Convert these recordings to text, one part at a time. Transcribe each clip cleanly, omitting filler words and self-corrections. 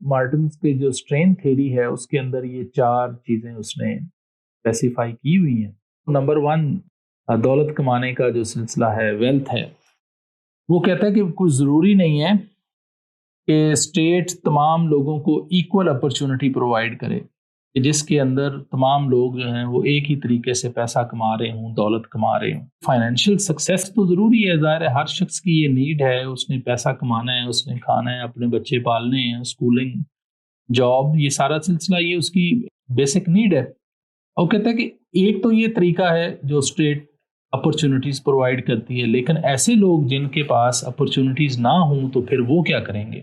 Martin's کے جو strain theory ہے اس کے اندر یہ 4 چیزیں اس نے اسپیسیفائی کی ہوئی ہیں. نمبر 1 دولت کمانے کا جو سلسلہ ہے، ویلتھ ہے، وہ کہتا ہے کہ کوئی ضروری نہیں ہے کہ اسٹیٹ تمام لوگوں کو ایکول اپرچونٹی پرووائڈ کرے، کہ جس کے اندر تمام لوگ جو ہیں وہ ایک ہی طریقے سے پیسہ کما رہے ہوں، دولت کما رہے ہوں. فائنینشیل سکسیس تو ضروری ہے، ظاہر ہے ہر شخص کی یہ نیڈ ہے، اس نے پیسہ کمانا ہے، اس نے کھانا ہے، اپنے بچے پالنے ہیں، اسکولنگ، جاب، یہ سارا سلسلہ یہ اس کی بیسک نیڈ ہے. اور کہتا ہے کہ ایک تو یہ طریقہ ہے جو اسٹیٹ اپرچونٹیز پرووائڈ کرتی ہے، لیکن ایسے لوگ جن کے پاس اپرچونٹیز نہ ہوں تو پھر وہ کیا کریں گے؟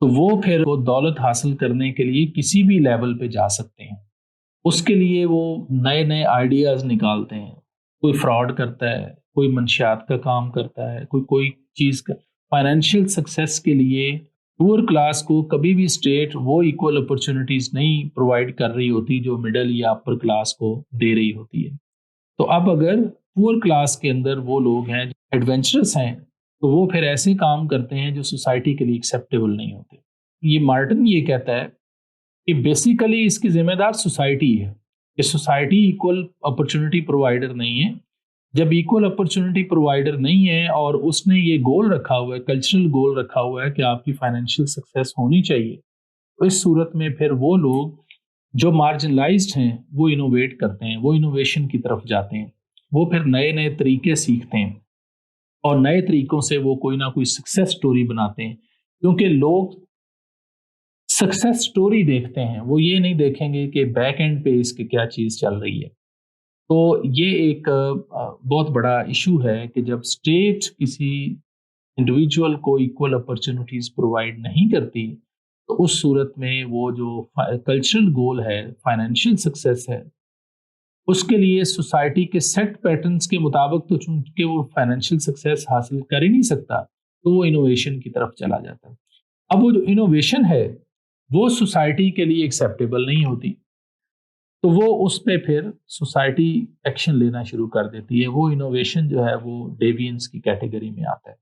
تو وہ پھر وہ دولت حاصل کرنے کے لیے کسی بھی لیول پہ جا سکتے ہیں. اس کے لیے وہ نئے نئے آئیڈیاز نکالتے ہیں. کوئی فراڈ کرتا ہے، کوئی منشیات کا کام کرتا ہے، کوئی چیز کا. فائنینشیل سکسیس کے لیے پور کلاس کو کبھی بھی اسٹیٹ وہ ایکول اپرچونٹیز نہیں پرووائڈ کر رہی ہوتی جو مڈل یا اپر کلاس کو دے رہی ہوتی ہے. تو اب اگر پور کلاس کے اندر وہ لوگ ہیں ایڈونچرس ہیں تو وہ پھر ایسے کام کرتے ہیں جو سوسائٹی کے لیے ایکسیپٹیبل نہیں ہوتے. یہ مارٹن یہ کہتا ہے کہ بیسیکلی اس کی ذمہ دار سوسائٹی ہے، کہ سوسائٹی ایکول اپرچونٹی پرووائڈر نہیں ہے. جب ایکول اپرچونٹی پرووائڈر نہیں ہے اور اس نے یہ گول رکھا ہوا ہے، کلچرل گول رکھا ہوا ہے کہ آپ کی فائنینشیل سکسیس ہونی چاہیے، تو اس صورت میں پھر وہ لوگ جو مارجنلائزڈ ہیں وہ انوویٹ کرتے ہیں، وہ انوویشن کی طرف جاتے ہیں، وہ پھر نئے نئے طریقے سیکھتے ہیں اور نئے طریقوں سے وہ کوئی نہ کوئی سکسیس سٹوری بناتے ہیں. کیونکہ لوگ سکسیس سٹوری دیکھتے ہیں، وہ یہ نہیں دیکھیں گے کہ بیک اینڈ پہ اس کی کیا چیز چل رہی ہے. تو یہ ایک بہت بڑا ایشو ہے کہ جب اسٹیٹ کسی انڈیویجول کو ایکول اپرچونٹیز پرووائڈ نہیں کرتی تو اس صورت میں وہ جو کلچرل گول ہے، فائنینشیل سکسیس ہے، اس کے لیے سوسائٹی کے سیٹ پیٹرنز کے مطابق تو چونکہ وہ فائنینشیل سکسیس حاصل کر ہی نہیں سکتا تو وہ انوویشن کی طرف چلا جاتا ہے. اب وہ جو انوویشن ہے وہ سوسائٹی کے لیے ایکسیپٹیبل نہیں ہوتی تو وہ اس پہ پھر سوسائٹی ایکشن لینا شروع کر دیتی ہے. وہ انوویشن جو ہے وہ ڈیوینس کی کیٹیگری میں آتا ہے.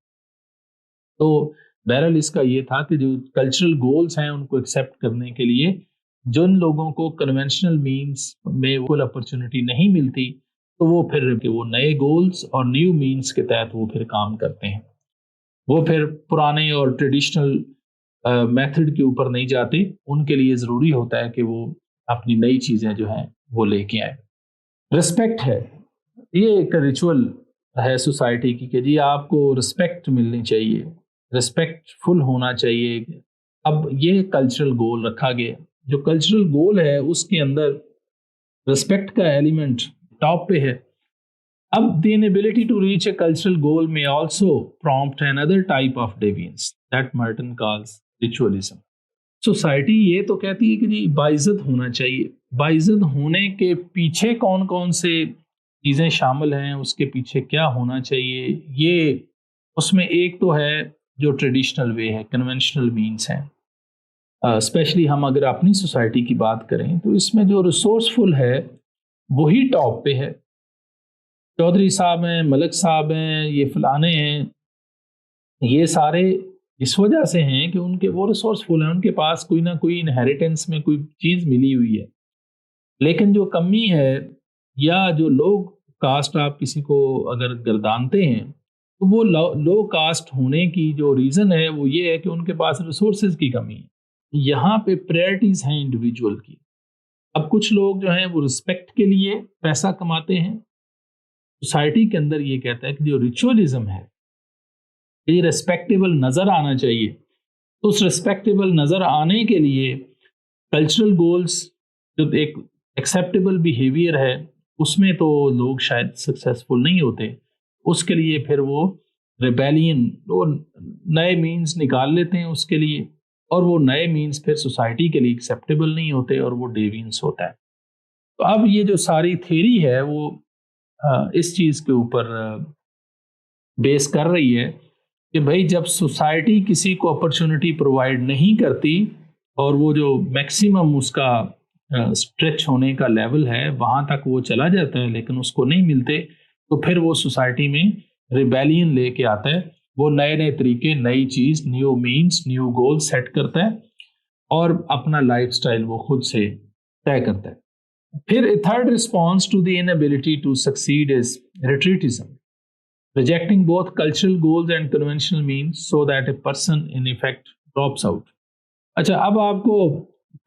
تو بہرحال اس کا یہ تھا کہ جو کلچرل گولز ہیں ان کو ایکسیپٹ کرنے کے لیے جن لوگوں کو کنونشنل مینس میں وہ اپرچونٹی نہیں ملتی تو وہ پھر کہ وہ نئے گولز اور نیو مینس کے تحت وہ پھر کام کرتے ہیں. وہ پھر پرانے اور ٹریڈیشنل میتھڈ کے اوپر نہیں جاتے. ان کے لیے ضروری ہوتا ہے کہ وہ اپنی نئی چیزیں جو ہیں وہ لے کے آئیں. رسپیکٹ ہے، یہ ایک ریچول ہے سوسائٹی کی کہ جی آپ کو رسپیکٹ ملنی چاہیے، رسپیکٹ فل ہونا چاہیے. اب یہ کلچرل گول رکھا گیا. جو کلچرل گول ہے اس کے اندر رسپیکٹ کا ایلیمنٹ ٹاپ پہ ہے. اب the inability to reach a cultural goal may also prompt another type of deviance that Merton calls ritualism. Society یہ تو کہتی ہے کہ جی باعزت ہونا چاہیے. باعزت ہونے کے پیچھے کون کون سے چیزیں شامل ہیں، اس کے پیچھے کیا ہونا چاہیے، یہ اس میں ایک تو ہے جو ٹریڈیشنل وے ہے، کنونشنل مینس ہیں. اسپیشلی ہم اگر اپنی سوسائٹی کی بات کریں تو اس میں جو ریسورسفل ہے وہی ٹاپ پہ ہے. چودھری صاحب ہیں، ملک صاحب ہیں، یہ فلانے ہیں، یہ سارے اس وجہ سے ہیں کہ ان کے وہ ریسورسفل ہیں، ان کے پاس کوئی نہ کوئی انہیریٹنس میں کوئی چیز ملی ہوئی ہے. لیکن جو کمی ہے یا جو لوگ کاسٹ آپ کسی کو اگر گردانتے ہیں تو وہ لو کاسٹ ہونے کی جو ریزن ہے وہ یہ ہے کہ ان کے پاس ریسورسز کی کمی ہے. یہاں پہ پریورٹیز ہیں انڈیویجول کی. اب کچھ لوگ جو ہیں وہ رسپیکٹ کے لیے پیسہ کماتے ہیں. سوسائٹی کے اندر یہ کہتا ہے کہ جو ریچولیزم ہے یہ ریسپیکٹیبل نظر آنا چاہیے. تو اس ریسپیکٹیبل نظر آنے کے لیے کلچرل گولز جو ایک ایکسیپٹیبل بیہیویئر ہے اس میں تو لوگ شاید سکسیسفل نہیں ہوتے. اس کے لیے پھر وہ ریبیلین، وہ نئے مینز نکال لیتے ہیں اس کے لیے، اور وہ نئے مینز پھر سوسائٹی کے لیے ایکسیپٹیبل نہیں ہوتے اور وہ ڈیوینس ہوتا ہے. تو اب یہ جو ساری تھیری ہے وہ اس چیز کے اوپر بیس کر رہی ہے کہ بھائی جب سوسائٹی کسی کو اپرچونٹی پرووائڈ نہیں کرتی اور وہ جو میکسیمم اس کا اسٹریچ ہونے کا لیول ہے وہاں تک وہ چلا جاتا ہے لیکن اس کو نہیں ملتے تو پھر وہ سوسائٹی میں ریبیلین لے کے آتا ہے. وہ نئے نئے طریقے، نئی چیز، new means, new goal set کرتا ہے اور اپنا لائف سٹائل وہ خود سے طے کرتا ہے۔ پھر third response to the inability to succeed is retreatism, rejecting both cultural goals and conventional means so that a person in effect drops out۔ اچھا، اب آپ کو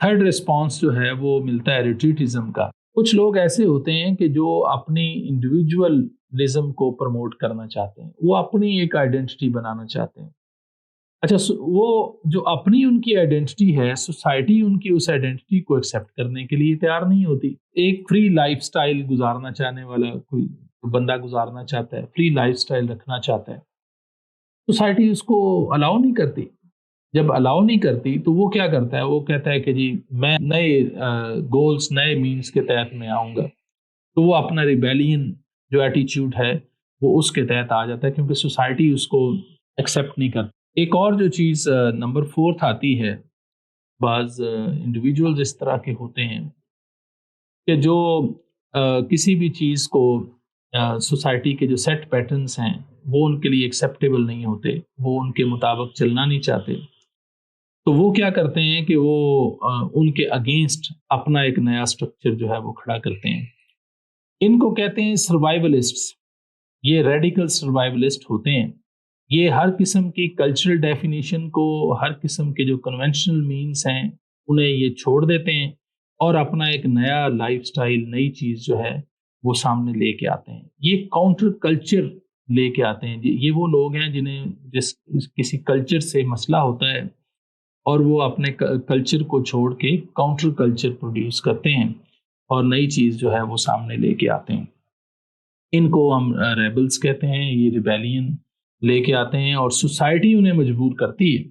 تھرڈ رسپانس جو ہے وہ ملتا ہے ریٹریٹزم کا۔ کچھ لوگ ایسے ہوتے ہیں کہ جو اپنی انڈیویجولزم کو پروموٹ کرنا چاہتے ہیں، وہ اپنی ایک آئیڈینٹی بنانا چاہتے ہیں۔ اچھا، وہ جو اپنی ان کی آئیڈینٹی ہے، سوسائٹی ان کی اس آئیڈینٹی کو ایکسیپٹ کرنے کے لیے تیار نہیں ہوتی۔ ایک فری لائف سٹائل گزارنا چاہنے والا کوئی بندہ گزارنا چاہتا ہے، فری لائف سٹائل رکھنا چاہتا ہے، سوسائٹی اس کو الاؤ نہیں کرتی۔ جب الاؤ نہیں کرتی تو وہ کیا کرتا ہے، وہ کہتا ہے کہ جی میں نئے گولز، نئے مینز کے تحت میں آؤں گا، تو وہ اپنا ریبیلین جو ایٹیچیوڈ ہے وہ اس کے تحت آ جاتا ہے، کیونکہ سوسائٹی اس کو ایکسیپٹ نہیں کرتی۔ ایک اور جو چیز نمبر 4 آتی ہے، بعض انڈیویجولز اس طرح کے ہوتے ہیں کہ جو کسی بھی چیز کو سوسائٹی کے جو سیٹ پیٹرنز ہیں وہ ان کے لیے ایکسیپٹیبل نہیں ہوتے، وہ ان کے مطابق چلنا نہیں چاہتے، تو وہ کیا کرتے ہیں کہ وہ ان کے اگینسٹ اپنا ایک نیا سٹرکچر جو ہے وہ کھڑا کرتے ہیں۔ ان کو کہتے ہیں سروائیولسٹس۔ یہ ریڈیکل سروائیولسٹ ہوتے ہیں۔ یہ ہر قسم کی کلچرل ڈیفینیشن کو، ہر قسم کے جو کنونشنل مینس ہیں انہیں یہ چھوڑ دیتے ہیں اور اپنا ایک نیا لائف سٹائل، نئی چیز جو ہے وہ سامنے لے کے آتے ہیں۔ یہ کاؤنٹر کلچر لے کے آتے ہیں۔ یہ وہ لوگ ہیں جنہیں کسی کلچر سے مسئلہ ہوتا ہے اور وہ اپنے کلچر کو چھوڑ کے کاؤنٹر کلچر پروڈیوس کرتے ہیں اور نئی چیز جو ہے وہ سامنے لے کے آتے ہیں۔ ان کو ہم ریبلز کہتے ہیں۔ یہ ریبیلین لے کے آتے ہیں اور سوسائٹی انہیں مجبور کرتی ہے۔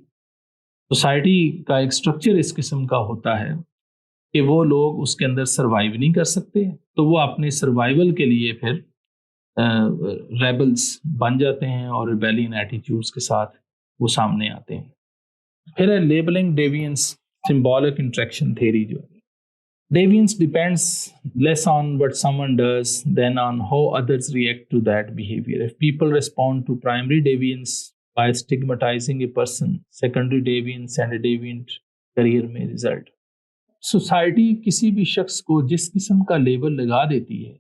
سوسائٹی کا ایک سٹرکچر اس قسم کا ہوتا ہے کہ وہ لوگ اس کے اندر سروائیو نہیں کر سکتے، تو وہ اپنے سروائیول کے لیے پھر ریبلز بن جاتے ہیں اور ریبیلین ایٹیٹیوڈز کے ساتھ وہ سامنے آتے ہیں۔ پھر ہے labelling deviance symbolic interaction theory. جو deviance depends less on what someone does than on how others react to that behaviour. If people respond to primary deviance by stigmatising a person, secondary deviance and a deviant career میں result. Society کسی بھی شخص کو جس قسم کا label لگا دیتی ہے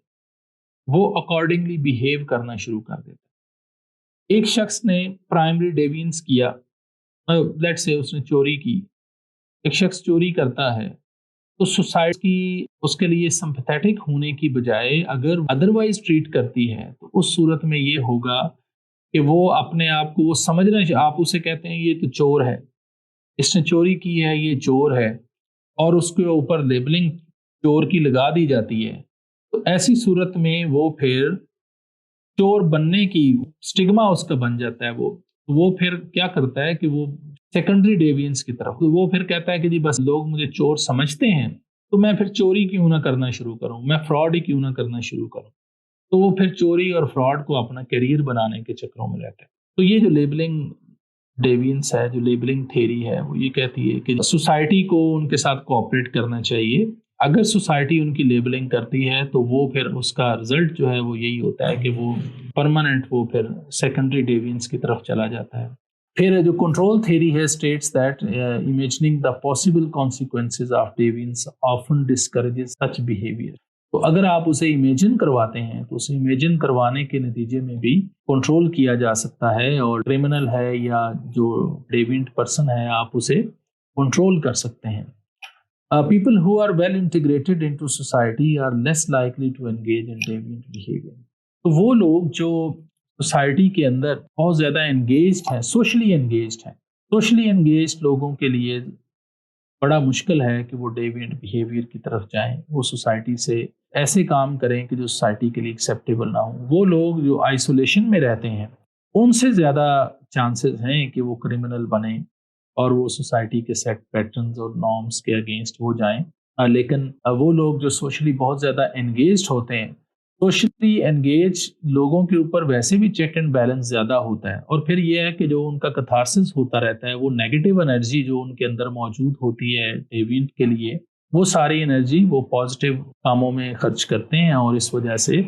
وہ اکارڈنگلی بیہیو کرنا شروع کر دیتا ہے۔ ایک شخص نے پرائمری ڈیوینس کیا، لیٹس سے اس نے چوری کی، ایک شخص چوری کرتا ہے تو سوسائٹی اس کے لیے سمپیتھیٹک ہونے کی بجائے اگر ادروائز ٹریٹ کرتی ہے تو اس صورت میں یہ ہوگا کہ وہ اپنے آپ کو وہ سمجھنا، آپ اسے کہتے ہیں یہ تو چور ہے، اس نے چوری کی ہے، یہ چور ہے، اور اس کے اوپر لیبلنگ چور کی لگا دی جاتی ہے، تو ایسی صورت میں وہ پھر چور بننے کی سٹگما اس کا بن جاتا ہے۔ وہ پھر کیا کرتا ہے کہ وہ سیکنڈری ڈیوینس کی طرف، وہ پھر کہتا ہے کہ جی بس لوگ مجھے چور سمجھتے ہیں تو میں پھر چوری کیوں نہ کرنا شروع کروں، میں فراڈ ہی کیوں نہ کرنا شروع کروں، تو وہ پھر چوری اور فراڈ کو اپنا کیریئر بنانے کے چکروں میں رہتا ہے۔ تو یہ جو لیبلنگ ڈیوینس ہے، جو لیبلنگ تھیوری ہے، وہ یہ کہتی ہے کہ سوسائٹی کو ان کے ساتھ کوآپریٹ کرنا چاہیے۔ اگر سوسائٹی ان کی لیبلنگ کرتی ہے تو وہ پھر اس کا رزلٹ جو ہے وہ یہی ہوتا ہے کہ وہ پرماننٹ وہ پھر سیکنڈری ڈیوینس کی طرف چلا جاتا ہے۔ پھر جو کنٹرول تھیوری ہے states that imagining the possible consequences of deviance often discourages such behaviour. تو اگر آپ اسے امیجن کرواتے ہیں تو اسے امیجن کروانے کے نتیجے میں بھی کنٹرول کیا جا سکتا ہے، اور کرمنل ہے یا جو ڈیوینٹ پرسن ہے آپ اسے کنٹرول کر سکتے ہیں۔ People who are well integrated into society are less likely to engage in deviant behavior۔ تو وہ لوگ جو سوسائٹی کے اندر بہت زیادہ انگیجڈ ہیں، سوشلی انگیجڈ لوگوں کے لیے بڑا مشکل ہے کہ وہ ڈیوینٹ بیہیویئر کی طرف جائیں، وہ سوسائٹی سے ایسے کام کریں کہ جو سوسائٹی کے لیے ایکسیپٹیبل نہ ہوں۔ وہ لوگ جو آئسولیشن میں رہتے ہیں ان سے زیادہ چانسز ہیں کہ وہ کرمنل بنیں اور وہ سوسائٹی کے سیٹ پیٹرنز اور نارمز کے اگینسٹ وہ جائیں۔ لیکن وہ لوگ جو سوشلی بہت زیادہ انگیجڈ ہوتے ہیں، سوشلی انگیج لوگوں کے اوپر ویسے بھی چیک اینڈ بیلنس زیادہ ہوتا ہے، اور پھر یہ ہے کہ جو ان کا کتھارسس ہوتا رہتا ہے، وہ نیگیٹو انرجی جو ان کے اندر موجود ہوتی ہے ڈیوینٹ کے لیے، وہ ساری انرجی وہ پازیٹیو کاموں میں خرچ کرتے ہیں، اور اس وجہ سے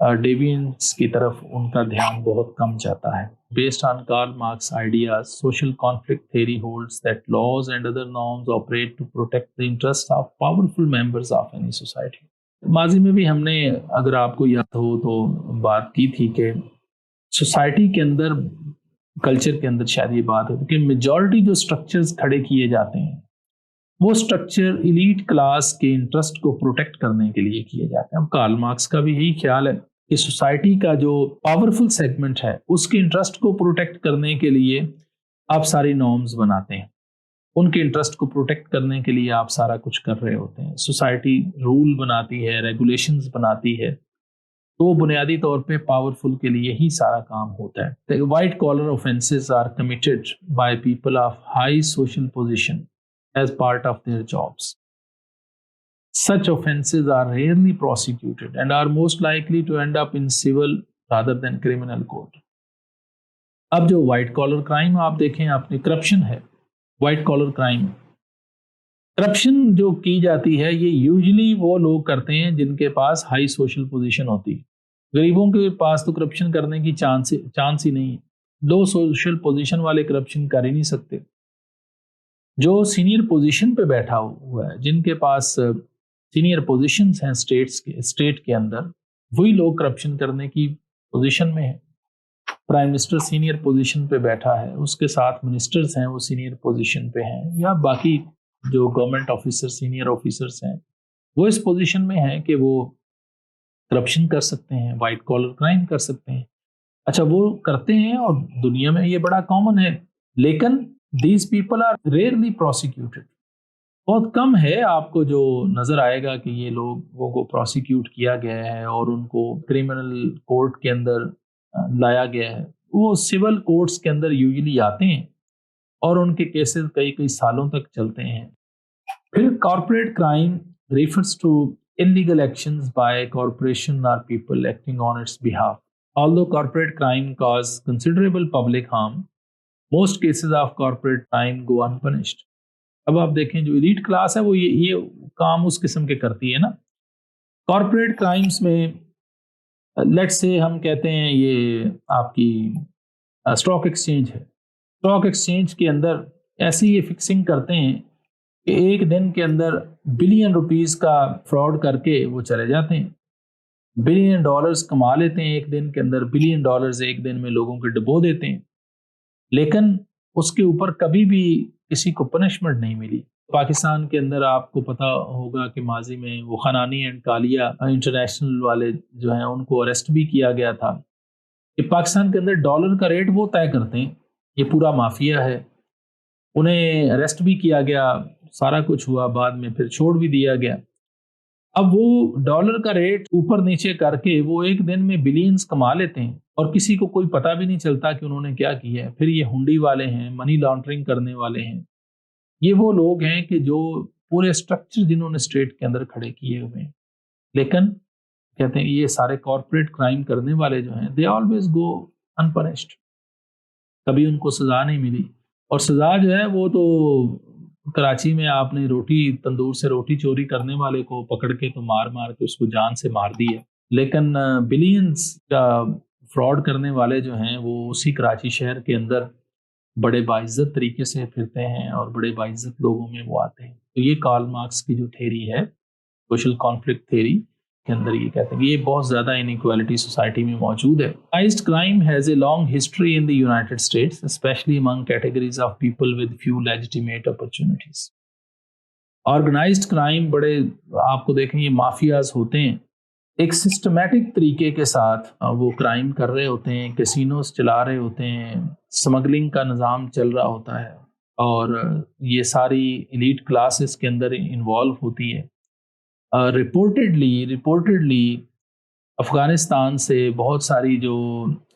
ڈیوینس کی طرف ان کا دھیان بہت کم جاتا ہے. Based on Karl Marx ideas, social conflict theory holds that laws and other norms operate to protect the interest of powerful members of any society. ماضی میں بھی ہم نے, اگر آپ کو یاد ہو تو, بات کی تھی کہ سوسائٹی کے اندر, کلچر کے اندر شاید یہ بات ہوتی کہ میجورٹی جو سٹرکچرز کھڑے کیے جاتے ہیں وہ سٹرکچر ایلیٹ کلاس کے انٹرسٹ کو پروٹیکٹ کرنے کے لیے کیے جاتے ہیں. اب کارل مارکس کا بھی یہی خیال ہے کہ سوسائٹی کا جو پاورفل سیگمنٹ ہے اس کے انٹرسٹ کو پروٹیکٹ کرنے کے لیے آپ ساری نارمز بناتے ہیں, ان کے انٹرسٹ کو پروٹیکٹ کرنے کے لیے آپ سارا کچھ کر رہے ہوتے ہیں. سوسائٹی رول بناتی ہے, ریگولیشنز بناتی ہے, تو وہ بنیادی طور پہ پاورفل کے لیے ہی سارا کام ہوتا ہے. White collar offenses are committed by people of high social position as part of their jobs. Such offenses are rarely prosecuted and are most likely to end up in civil rather than criminal court. اب جو white collar crime آپ دیکھیں, آپ نے corruption ہے, white collar crime, corruption جو کی جاتی ہے یہ یوزلی وہ لوگ کرتے ہیں جن کے پاس ہائی سوشل پوزیشن ہوتی ہے. غریبوں کے پاس تو کرپشن کرنے کی چانس ہی نہیں ہے. لو سوشل پوزیشن والے کرپشن کر ہی نہیں سکتے. جو سینئر پوزیشن پہ بیٹھا ہوا ہے, جن کے پاس سینئر پوزیشنز ہیں اسٹیٹ کے اندر, وہی لوگ کرپشن کرنے کی پوزیشن میں ہیں. پرائم منسٹر سینئر پوزیشن پہ بیٹھا ہے, اس کے ساتھ منسٹرز ہیں وہ سینئر پوزیشن پہ ہیں, یا باقی جو گورنمنٹ آفیسر سینئر آفیسرز ہیں وہ اس پوزیشن میں ہیں کہ وہ کرپشن کر سکتے ہیں, وائٹ کالر کرائم کر سکتے ہیں. اچھا, وہ کرتے ہیں اور دنیا میں یہ بڑا کامن ہے, لیکن دیز پیپل آر ریئرلی پروسیکیوٹڈ. بہت کم ہے آپ کو جو نظر آئے گا کہ یہ لوگوں کو پروسیکیوٹ کیا گیا ہے اور ان کو کرمنل کورٹ کے اندر لایا گیا ہے. وہ سول کورٹس کے اندر یوزلی آتے ہیں اور ان کے کیسز کئی سالوں تک چلتے ہیں. پھر corporate crime refers to illegal actions by a corporation or people acting on its behalf. Although corporate crime cause considerable public harm, most cases of corporate crime go unpunished. اب آپ دیکھیں جو ایلیٹ کلاس ہے وہ یہ کام اس قسم کے کرتی ہے نا. کارپوریٹ کرائمز میں لیٹ سے ہم کہتے ہیں یہ آپ کی اسٹاک ایکسچینج ہے. اسٹاک ایکسچینج کے اندر ایسی یہ فکسنگ کرتے ہیں کہ ایک دن کے اندر بلین روپیز کا فراڈ کر کے وہ چلے جاتے ہیں. بلین ڈالرز کما لیتے ہیں ایک دن کے اندر, بلین ڈالرز ایک دن میں لوگوں کے ڈبو دیتے ہیں, لیکن اس کے اوپر کبھی بھی کسی کو پنشمنٹ نہیں ملی. پاکستان کے اندر آپ کو پتا ہوگا کہ ماضی میں وہ خنانی اینڈ کالیا انٹرنیشنل والے جو ہیں ان کو اریسٹ بھی کیا گیا تھا کہ پاکستان کے اندر ڈالر کا ریٹ وہ طے کرتے ہیں, یہ پورا مافیا ہے. انہیں اریسٹ بھی کیا گیا, سارا کچھ ہوا, بعد میں پھر چھوڑ بھی دیا گیا. اب وہ ڈالر کا ریٹ اوپر نیچے کر کے وہ ایک دن میں بلینز کما لیتے ہیں اور کسی کو کوئی پتہ بھی نہیں چلتا کہ انہوں نے کیا کیا ہے. پھر یہ ہنڈی والے ہیں, منی لانڈرنگ کرنے والے ہیں, یہ وہ لوگ ہیں کہ جو پورے اسٹرکچر جنہوں نے اسٹیٹ کے اندر کھڑے کیے ہوئے ہیں. لیکن کہتے ہیں یہ سارے کارپوریٹ کرائم کرنے والے جو ہیں دے آلویز گو انپنشڈ, کبھی ان کو سزا نہیں ملی. اور سزا جو ہے وہ تو کراچی میں آپ نے تندور سے روٹی چوری کرنے والے کو پکڑ کے تو مار کے اس کو جان سے مار دیا, لیکن بلینز کا فراڈ کرنے والے جو ہیں وہ اسی کراچی شہر کے اندر بڑے باعزت طریقے سے پھرتے ہیں اور بڑے باعزت لوگوں میں وہ آتے ہیں. تو یہ کارل مارکس کی جو تھیری ہے سوشل کانفلکٹ تھیری کے اندر یہ کہتے ہیں کہ یہ بہت زیادہ انیکوالٹی سوسائٹی میں موجود ہے. Organized crime has a long history in the United States, especially among categories of people with few legitimate opportunities. Organized crime بڑے آپ کو دیکھیں یہ مافیاز ہوتے ہیں, ایک سسٹمیٹک طریقے کے ساتھ وہ کرائم کر رہے ہوتے ہیں, کیسینوز چلا رہے ہوتے ہیں, سمگلنگ کا نظام چل رہا ہوتا ہے اور یہ ساری ایلیٹ کلاسز کے اندر انوالو ہوتی ہے. ریپورٹڈلی افغانستان سے بہت ساری جو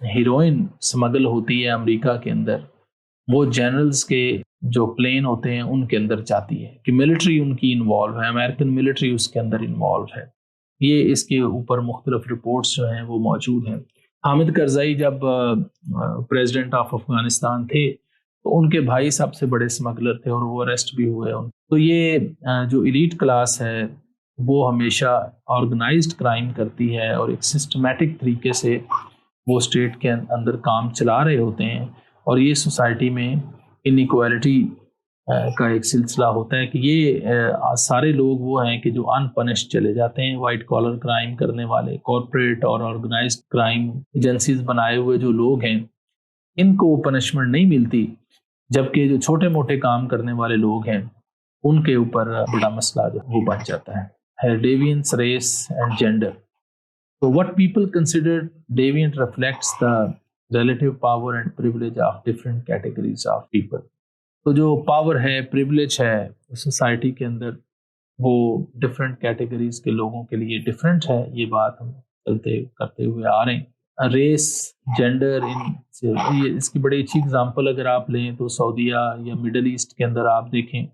ہیروئن سمگل ہوتی ہے امریکہ کے اندر, وہ جنرلز کے جو پلین ہوتے ہیں ان کے اندر جاتی ہے کہ ملٹری ان کی انوالو ہے, امریکن ملٹری اس کے اندر انوالو ہے. یہ اس کے اوپر مختلف رپورٹس جو ہیں وہ موجود ہیں. حامد کرزئی جب پریزیڈنٹ آف افغانستان تھے تو ان کے بھائی سب سے بڑے سمگلر تھے اور وہ اریسٹ بھی ہوئے. تو یہ جو ایلیٹ کلاس ہے وہ ہمیشہ آرگنائزڈ کرائم کرتی ہے اور ایک سسٹمیٹک طریقے سے وہ اسٹیٹ کے اندر کام چلا رہے ہوتے ہیں، اور یہ سوسائٹی میں انیکوالٹی کا ایک سلسلہ ہوتا ہے کہ یہ سارے لوگ وہ ہیں کہ جو ان پنش چلے جاتے ہیں، وائٹ کالر کرائم کرنے والے، کارپوریٹ اور آرگنائزڈ کرائم ایجنسیز بنائے ہوئے جو لوگ ہیں، ان کو پنشمنٹ نہیں ملتی، جبکہ جو چھوٹے موٹے کام کرنے والے لوگ ہیں ان کے اوپر بڑا مسئلہ جو وہ بن جاتا ہے۔ Deviance, race and gender. So what people consider deviant reflects the relative power and privilege of different categories of people. تو جو پاور ہے، پریولیج ہے سوسائٹی کے اندر، وہ ڈفرینٹ کیٹیگریز کے لوگوں کے لیے ڈفرینٹ ہے، یہ بات ہم کرتے ہوئے آ رہے ہیں۔ ریس، جینڈر، اس کی بڑی اچھی اگزامپل اگر آپ لیں تو سعودیہ یا مڈل ایسٹ کے اندر آپ دیکھیں،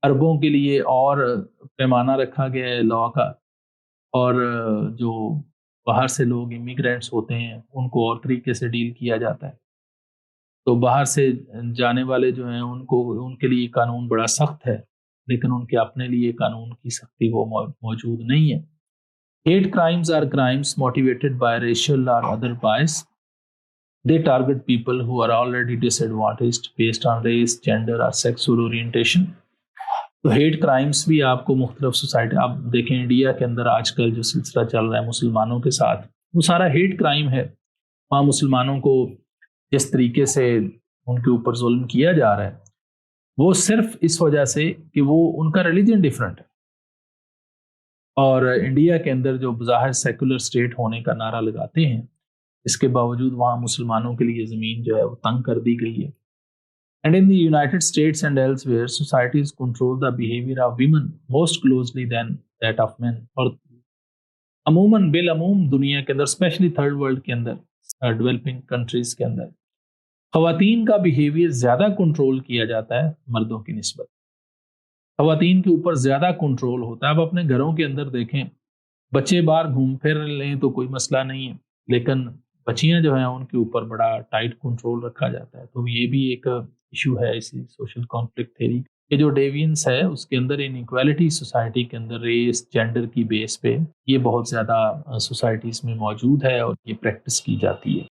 عربوں کے لیے اور پیمانہ رکھا گیا ہے لاء کا، اور جو باہر سے لوگ امیگرینٹس ہوتے ہیں ان کو اور طریقے سے ڈیل کیا جاتا ہے۔ تو باہر سے جانے والے جو ہیں ان کے لیے قانون بڑا سخت ہے، لیکن ان کے اپنے لیے قانون کی سختی وہ موجود نہیں ہے۔ Hate crimes are crimes motivated by racial or other bias. They target people who are already disadvantaged based on race, gender or sexual orientation. تو ہیٹ کرائمس بھی آپ کو مختلف سوسائٹی، آپ دیکھیں انڈیا کے اندر آج کل جو سلسلہ چل رہا ہے مسلمانوں کے ساتھ، وہ سارا ہیٹ کرائم ہے۔ وہاں مسلمانوں کو جس طریقے سے ان کے اوپر ظلم کیا جا رہا ہے، وہ صرف اس وجہ سے کہ وہ ان کا ریلیجن ڈیفرنٹ ہے، اور انڈیا کے اندر جو بظاہر سیکولر اسٹیٹ ہونے کا نعرہ لگاتے ہیں، اس کے باوجود وہاں مسلمانوں کے لیے زمین جو ہے وہ تنگ کر دی گئی ہے۔ And in the United States and elsewhere, societies control the behavior of women most closely than that of men. اور عموماً بالعموم دنیا کے اندر، اسپیشلی تھرڈ ورلڈ کے اندر، ڈیولپنگ کنٹریز کے اندر، خواتین کا بیہیویئر زیادہ کنٹرول کیا جاتا ہے مردوں کی نسبت۔ خواتین کے اوپر زیادہ کنٹرول ہوتا ہے۔ اب اپنے گھروں کے اندر دیکھیں، بچے باہر گھوم پھر لیں تو کوئی مسئلہ نہیں ہے، لیکن بچیاں جو ہیں ان کے اوپر بڑا ٹائٹ کنٹرول رکھا جاتا ہے۔ تو یہ بھی ایک ایشو ہے اسی سوشل کانفلکٹ تھیوری کہ جو ڈیوینس ہے اس کے اندر انیکوالٹی سوسائٹی کے اندر ریس، جینڈر کی بیس پہ یہ بہت زیادہ سوسائٹیز میں موجود ہے اور یہ پریکٹس کی جاتی ہے۔